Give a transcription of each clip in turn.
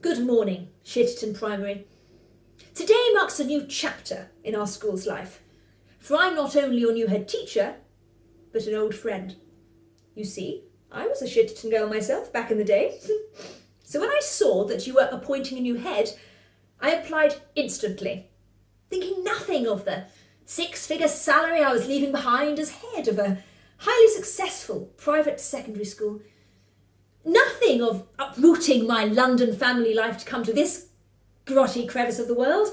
Good morning, Headteacher Primary. Today marks a new chapter in our school's life, for I'm not only your new head teacher, but an old friend. You see, I was a Headteacher girl myself back in the day. So when I saw that you were appointing a new head, I applied instantly, thinking nothing of the six-figure salary I was leaving behind as head of a highly successful private secondary school. Nothing of uprooting my London family life to come to this grotty crevice of the world,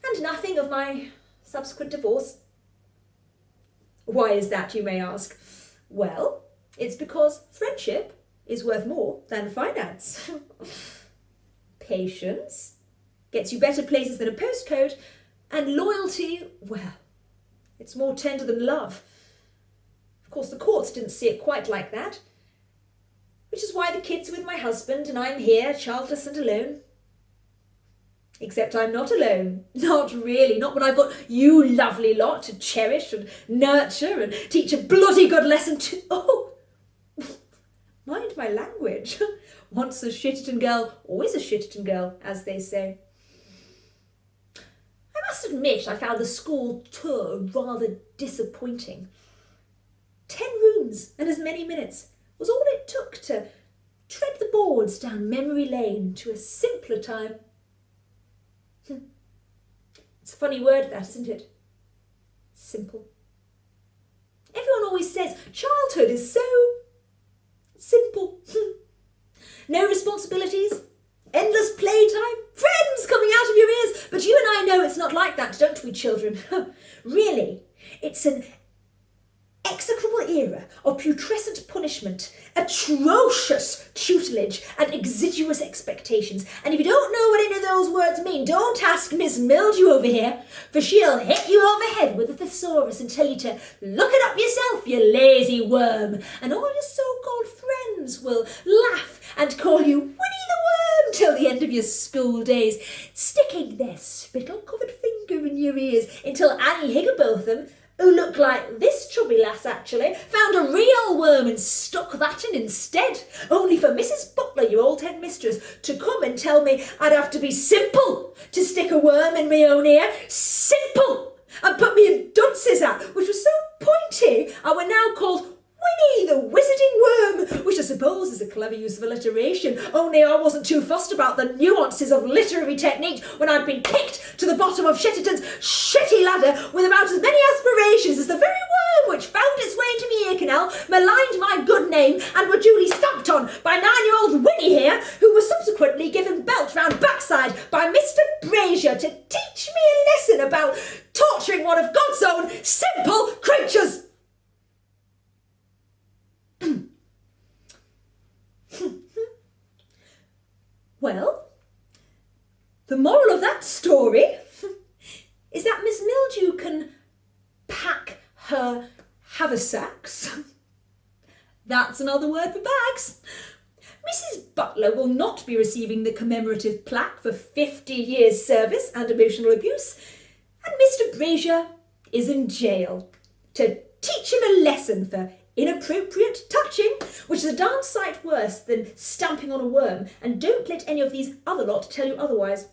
and nothing of my subsequent divorce. Why is that, you may ask? Well, it's because friendship is worth more than finance. Patience gets you better places than a postcode, and loyalty, well, it's more tender than love. Of course, the courts didn't see it quite like that, which is why the kids are with my husband and I'm here, childless and alone. Except I'm not alone. Not really. Not when I've got you lovely lot to cherish and nurture and teach a bloody good lesson to. Oh, mind my language. Once a Headteacher girl, always a Headteacher girl, as they say. I must admit I found the school tour rather disappointing. 10 rooms and as many minutes was all it took to tread the boards down memory lane to a simpler time. It's a funny word, that, isn't it? Simple. Everyone always says childhood is so simple. No responsibilities, endless playtime, friends coming out of your ears. But you and I know it's not like that, don't we, children? Really, it's an execrable era of putrescent punishment, atrocious tutelage and exiguous expectations. And if you don't know what any of those words mean, don't ask Miss Mildew over here, for she'll hit you over the head with a thesaurus and tell you to look it up yourself, you lazy worm. And all your so-called friends will laugh and call you Winnie the Worm till the end of your school days, sticking their spittle-covered finger in your ears until Annie Higginbotham, who looked like this chubby lass actually, found a real worm and stuck that in instead, only for Mrs. Butler, your old head mistress, to come and tell me I'd have to be simple to stick a worm in my own ear. Simple! And put me in dunce's hat, which was so pointy I were now called Winnie the Wizarding Worm, which I suppose is a clever use of alliteration, only I wasn't too fussed about the nuances of literary technique when I'd been kicked to the bottom of Headteacher's shitty ladder with about as many aspirations as the very worm which found its way into my ear canal, maligned my good name, and were duly stamped on by 9-year-old Winnie here, who was subsequently given belt round backside by Mr. Brazier to teach me a lesson about torturing one of God's own simple creatures. Well, the moral of that story is that Miss Mildew can pack her haversacks. That's another word for bags. Mrs. Butler will not be receiving the commemorative plaque for 50 years' service and emotional abuse, and Mr. Brazier is in jail to teach him a lesson for inappropriate touching, which is a darn sight worse than stamping on a worm, and don't let any of these other lot tell you otherwise.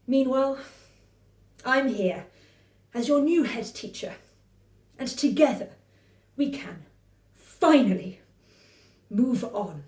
Meanwhile, I'm here as your new head teacher, and together we can finally move on.